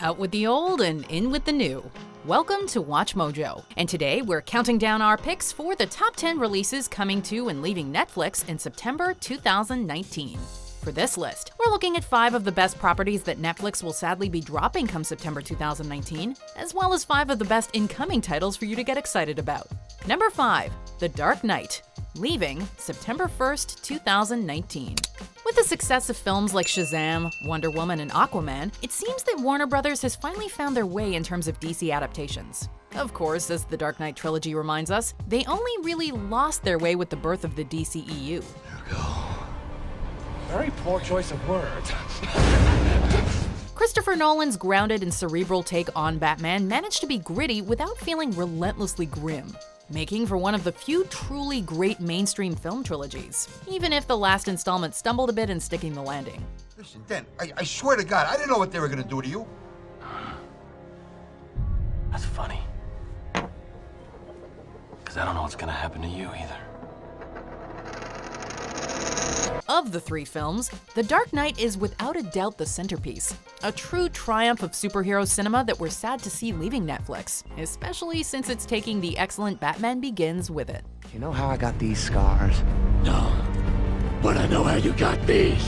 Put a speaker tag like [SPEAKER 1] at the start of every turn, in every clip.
[SPEAKER 1] Out with the old and in with the new. Welcome to Watch Mojo, and today we're counting down our picks for the top 10 releases coming to and leaving Netflix in September 2019. For this list, we're looking at 5 of the best properties that Netflix will sadly be dropping come September 2019, as well as 5 of the best incoming titles for you to get excited about. Number 5, The Dark Knight, leaving September 1st, 2019. With the success of films like Shazam, Wonder Woman, and Aquaman, it seems that Warner Brothers has finally found their way in terms of DC adaptations. Of course, as the Dark Knight trilogy reminds us, they only really lost their way with the birth of the DCEU.
[SPEAKER 2] There we go.
[SPEAKER 3] Very poor choice of words.
[SPEAKER 1] Christopher Nolan's grounded and cerebral take on Batman managed to be gritty without feeling relentlessly grim, making for one of the few truly great mainstream film trilogies, even if the last installment stumbled a bit in sticking the landing.
[SPEAKER 2] Listen, Dan, I swear to God, I didn't know what they were gonna do to you.
[SPEAKER 4] That's funny. Because I don't know what's gonna happen to you either.
[SPEAKER 1] Of the 3 films, The Dark Knight is without a doubt the centerpiece, a true triumph of superhero cinema that we're sad to see leaving Netflix, especially since it's taking the excellent Batman Begins with it.
[SPEAKER 3] You know how I got these scars?
[SPEAKER 4] No, but I know how you got these.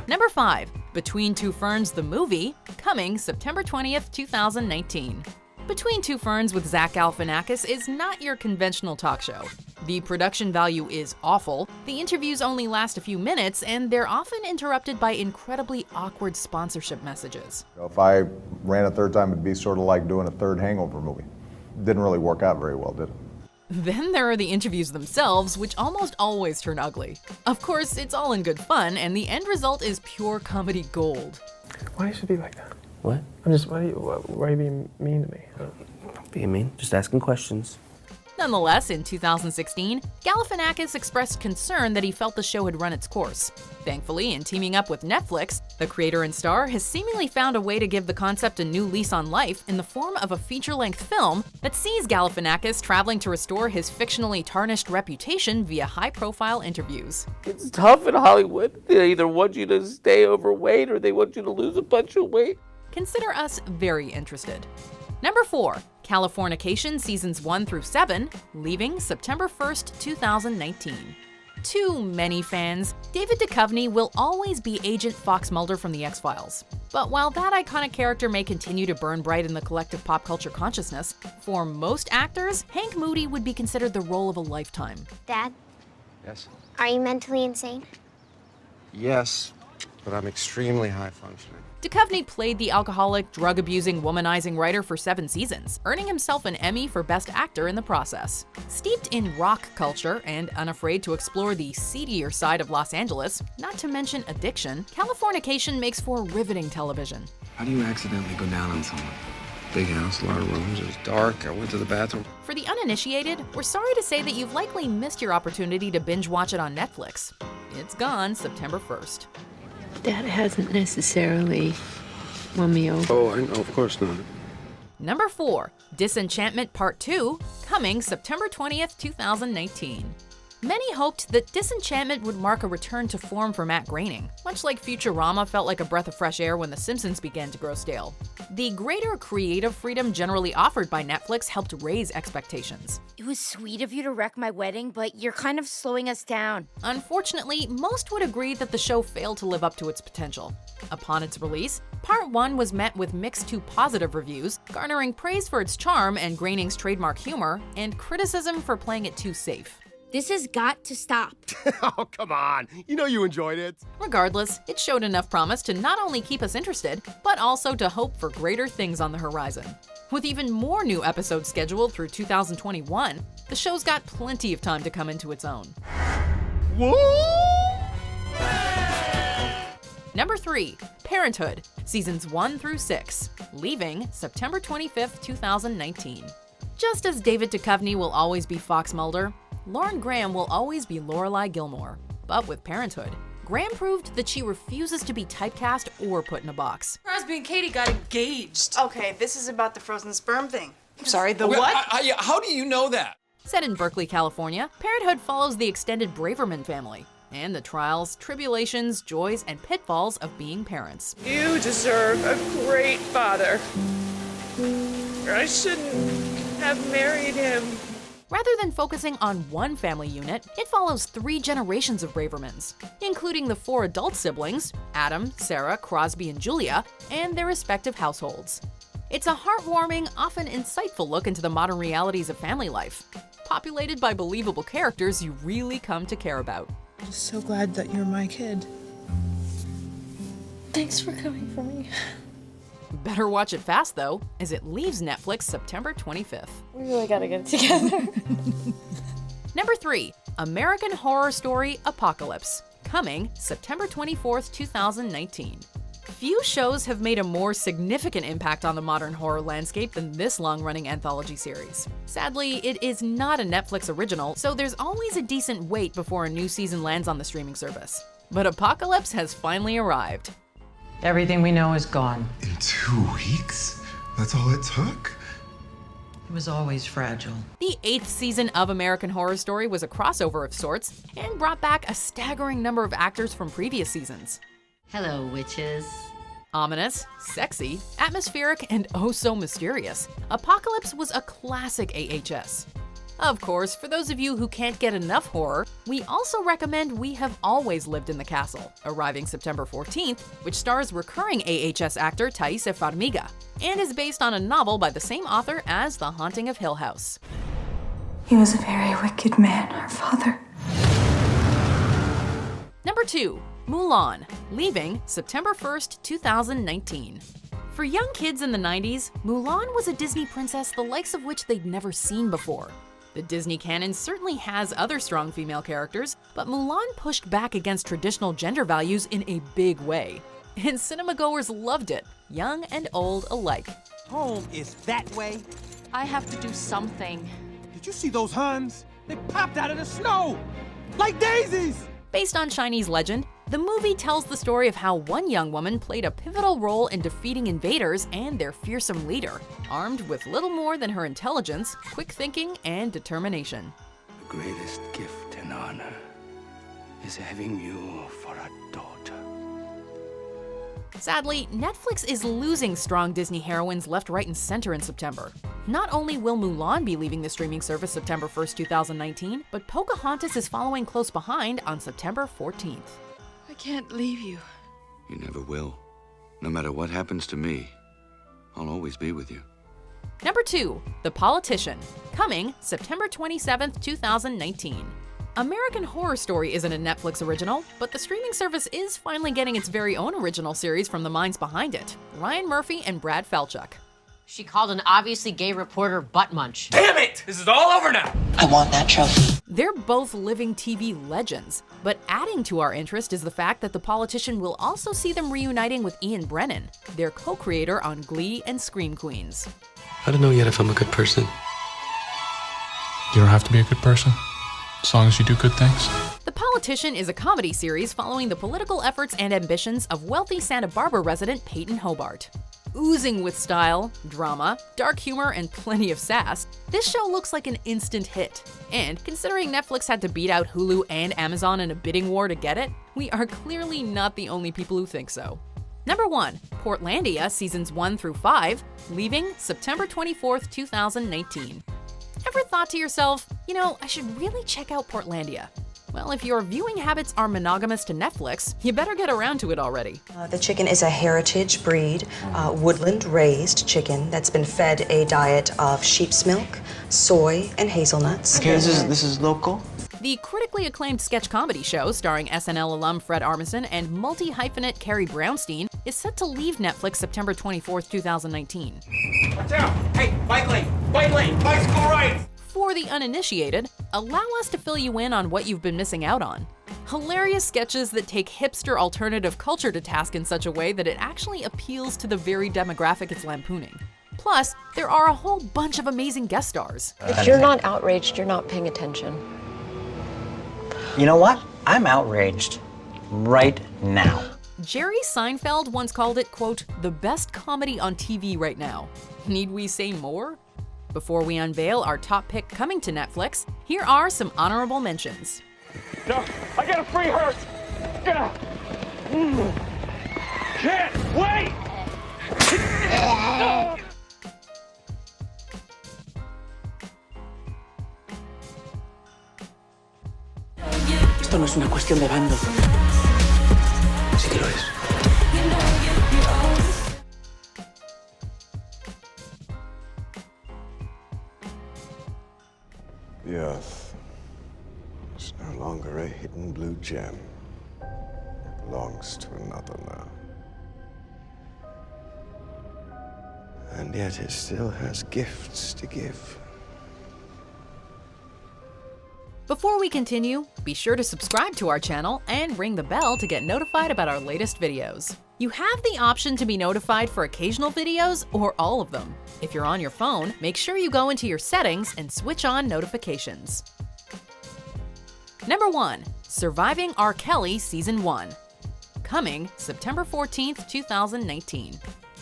[SPEAKER 1] Number 5, Between Two Ferns the Movie, coming September 20th, 2019. Between Two Ferns with Zach Galifianakis is not your conventional talk show. The production value is awful, the interviews only last a few minutes, and they're often interrupted by incredibly awkward sponsorship messages.
[SPEAKER 5] If I ran a third time, it'd be sort of like doing a third Hangover movie. Didn't really work out very well, did it?
[SPEAKER 1] Then there are the interviews themselves, which almost always turn ugly. Of course, it's all in good fun, and the end result is pure comedy gold.
[SPEAKER 3] Why you should be like that?
[SPEAKER 4] What?
[SPEAKER 3] Why are you being mean to me?
[SPEAKER 4] Being mean? Just asking questions.
[SPEAKER 1] Nonetheless, in 2016, Galifianakis expressed concern that he felt the show had run its course. Thankfully, in teaming up with Netflix, the creator and star has seemingly found a way to give the concept a new lease on life in the form of a feature-length film that sees Galifianakis traveling to restore his fictionally tarnished reputation via high-profile interviews.
[SPEAKER 6] It's tough in Hollywood. They either want you to stay overweight or they want you to lose a bunch of weight.
[SPEAKER 1] Consider us very interested. Number 4, Californication Seasons 1 through 7, leaving September 1st, 2019. To many fans, David Duchovny will always be Agent Fox Mulder from The X-Files. But while that iconic character may continue to burn bright in the collective pop culture consciousness, for most actors, Hank Moody would be considered the role of a lifetime.
[SPEAKER 7] Dad,
[SPEAKER 8] Yes.
[SPEAKER 7] are you mentally insane?
[SPEAKER 8] Yes, but I'm extremely high functioning.
[SPEAKER 1] Duchovny played the alcoholic, drug-abusing, womanizing writer for 7 seasons, earning himself an Emmy for Best Actor in the process. Steeped in rock culture and unafraid to explore the seedier side of Los Angeles, not to mention addiction, Californication makes for riveting television.
[SPEAKER 8] How do you accidentally go down on someone? Big house, a lot of rooms, it was dark, I went to the bathroom.
[SPEAKER 1] For the uninitiated, we're sorry to say that you've likely missed your opportunity to binge watch it on Netflix. It's gone September 1st.
[SPEAKER 9] That hasn't necessarily won me over.
[SPEAKER 8] Oh, I know, of course not.
[SPEAKER 1] Number 4, Disenchantment Part 2, coming September 20th, 2019. Many hoped that Disenchantment would mark a return to form for Matt Groening, much like Futurama felt like a breath of fresh air when The Simpsons began to grow stale. The greater creative freedom generally offered by Netflix helped raise expectations.
[SPEAKER 10] It was sweet of you to wreck my wedding, but you're kind of slowing us down.
[SPEAKER 1] Unfortunately, most would agree that the show failed to live up to its potential. Upon its release, Part 1 was met with mixed to positive reviews, garnering praise for its charm and Groening's trademark humor, and criticism for playing it too safe.
[SPEAKER 10] This has got to stop.
[SPEAKER 2] Oh, come on. You know you enjoyed it.
[SPEAKER 1] Regardless, it showed enough promise to not only keep us interested, but also to hope for greater things on the horizon. With even more new episodes scheduled through 2021, the show's got plenty of time to come into its own.
[SPEAKER 2] Whoa!
[SPEAKER 1] Number 3, Parenthood, Seasons 1 through 6, leaving September 25th, 2019. Just as David Duchovny will always be Fox Mulder, Lauren Graham will always be Lorelai Gilmore. But with Parenthood, Graham proved that she refuses to be typecast or put in a box.
[SPEAKER 11] Crosby and Katie got engaged.
[SPEAKER 12] Okay, this is about the frozen sperm thing. I'm sorry, the
[SPEAKER 11] Okay,
[SPEAKER 12] what?
[SPEAKER 11] How do you know that?
[SPEAKER 1] Set in Berkeley, California, Parenthood follows the extended Braverman family. and the trials, tribulations, joys, and pitfalls of being parents.
[SPEAKER 11] You deserve a great father. I shouldn't have married him.
[SPEAKER 1] Rather than focusing on one family unit, it follows 3 generations of Bravermans, including the 4 adult siblings, Adam, Sarah, Crosby, and Julia, and their respective households. It's a heartwarming, often insightful look into the modern realities of family life, populated by believable characters you really come to care about.
[SPEAKER 11] I'm just so glad that you're my kid.
[SPEAKER 9] Thanks for coming for me.
[SPEAKER 1] Better watch it fast, though, as it leaves Netflix September 25th.
[SPEAKER 9] We really gotta get it together.
[SPEAKER 1] Number 3, American Horror Story Apocalypse, coming September 24th, 2019. Few shows have made a more significant impact on the modern horror landscape than this long-running anthology series. Sadly, it is not a Netflix original, so there's always a decent wait before a new season lands on the streaming service. But Apocalypse has finally arrived.
[SPEAKER 7] Everything we know is gone.
[SPEAKER 13] In 2 weeks? That's all it took?
[SPEAKER 7] It was always fragile.
[SPEAKER 1] The 8th season of American Horror Story was a crossover of sorts and brought back a staggering number of actors from previous seasons.
[SPEAKER 14] Hello, witches.
[SPEAKER 1] Ominous, sexy, atmospheric, and oh so mysterious, Apocalypse was a classic AHS. Of course, for those of you who can't get enough horror, we also recommend We Have Always Lived in the Castle, arriving September 14th, which stars recurring AHS actor Thaisa Farmiga, and is based on a novel by the same author as The Haunting of Hill House.
[SPEAKER 15] He was a very wicked man, our father.
[SPEAKER 1] Number 2, Mulan, leaving September 1st, 2019. For young kids in the 90s, Mulan was a Disney princess the likes of which they'd never seen before. The Disney canon certainly has other strong female characters, but Mulan pushed back against traditional gender values in a big way. And cinemagoers loved it, young and old alike.
[SPEAKER 16] Home is that way.
[SPEAKER 17] I have to do something.
[SPEAKER 16] Did you see those Huns? They popped out of the snow! Like daisies!
[SPEAKER 1] Based on Chinese legend, the movie tells the story of how one young woman played a pivotal role in defeating invaders and their fearsome leader, armed with little more than her intelligence, quick thinking, and determination.
[SPEAKER 4] The greatest gift and honor is having you for a daughter.
[SPEAKER 1] Sadly, Netflix is losing strong Disney heroines left, right, and center in September. Not only will Mulan be leaving the streaming service September 1st, 2019, but Pocahontas is following close behind on September 14th.
[SPEAKER 17] I can't leave you.
[SPEAKER 8] You never will. No matter what happens to me, I'll always be with you.
[SPEAKER 1] Number 2, The Politician, coming September 27th, 2019. American Horror Story isn't a Netflix original, but the streaming service is finally getting its very own original series from the minds behind it, Ryan Murphy and Brad Falchuk.
[SPEAKER 14] She called an obviously gay reporter butt munch.
[SPEAKER 16] Damn it! This is all over now!
[SPEAKER 15] I want that trophy.
[SPEAKER 1] They're both living TV legends, but adding to our interest is the fact that The Politician will also see them reuniting with Ian Brennan, their co-creator on Glee and Scream Queens.
[SPEAKER 8] I don't know yet if I'm a good person.
[SPEAKER 18] You don't have to be a good person, as long as you do good things.
[SPEAKER 1] The Politician is a comedy series following the political efforts and ambitions of wealthy Santa Barbara resident Peyton Hobart. Oozing with style, drama, dark humor, and plenty of sass, this show looks like an instant hit. And considering Netflix had to beat out Hulu and Amazon in a bidding war to get it, we are clearly not the only people who think so. Number 1, Portlandia Seasons 1 through 5, leaving September 24th, 2019. Ever thought to yourself, I should really check out Portlandia? Well, if your viewing habits are monogamous to Netflix, you better get around to it already.
[SPEAKER 19] The chicken is a heritage breed, woodland-raised chicken that's been fed a diet of sheep's milk, soy, and hazelnuts.
[SPEAKER 3] Okay, this is local?
[SPEAKER 1] The critically acclaimed sketch comedy show starring SNL alum Fred Armisen and multi-hyphenate Carrie Brownstein is set to leave Netflix September 24th, 2019.
[SPEAKER 16] Watch out! Hey, bike lane, bicycle right!
[SPEAKER 1] For the uninitiated, allow us to fill you in on what you've been missing out on. Hilarious sketches that take hipster alternative culture to task in such a way that it actually appeals to the very demographic it's lampooning. Plus, there are a whole bunch of amazing guest stars.
[SPEAKER 9] If you're not outraged, you're not paying attention.
[SPEAKER 3] You know what? I'm outraged. Right now.
[SPEAKER 1] Jerry Seinfeld once called it, quote, the best comedy on TV right now. Need we say more? Before we unveil our top pick coming to Netflix, here are some honorable mentions.
[SPEAKER 16] No, I got a free hurt. Can't wait.
[SPEAKER 20] Esto no es una cuestión de bando.
[SPEAKER 4] Sí que lo es.
[SPEAKER 21] The Earth is no longer a hidden blue gem. It belongs to another now. And yet it still has gifts to give.
[SPEAKER 1] Before we continue, be sure to subscribe to our channel and ring the bell to get notified about our latest videos. You have the option to be notified for occasional videos or all of them. If you're on your phone, make sure you go into your settings and switch on notifications. Number 1. Surviving R. Kelly Season 1. Coming September 14th, 2019.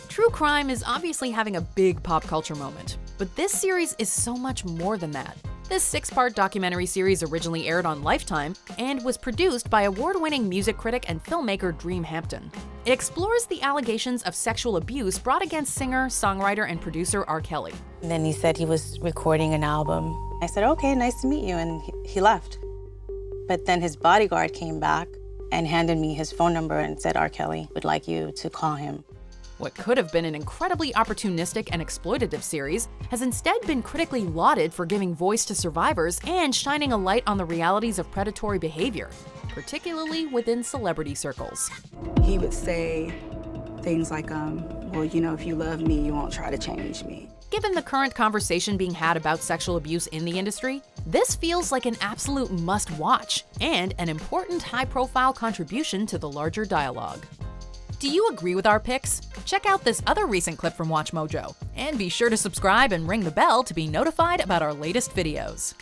[SPEAKER 1] True crime is obviously having a big pop culture moment, but this series is so much more than that. This 6-part documentary series originally aired on Lifetime and was produced by award-winning music critic and filmmaker Dream Hampton. It explores the allegations of sexual abuse brought against singer, songwriter, and producer R. Kelly.
[SPEAKER 22] And then he said he was recording an album. I said, okay, nice to meet you, and he left. But then his bodyguard came back and handed me his phone number and said, R. Kelly would like you to call him.
[SPEAKER 1] What could have been an incredibly opportunistic and exploitative series has instead been critically lauded for giving voice to survivors and shining a light on the realities of predatory behavior, particularly within celebrity circles.
[SPEAKER 23] He would say things like, well, you know, if you love me, you won't try to change me.
[SPEAKER 1] Given the current conversation being had about sexual abuse in the industry, this feels like an absolute must-watch and an important high-profile contribution to the larger dialogue. Do you agree with our picks? Check out this other recent clip from WatchMojo, and be sure to subscribe and ring the bell to be notified about our latest videos.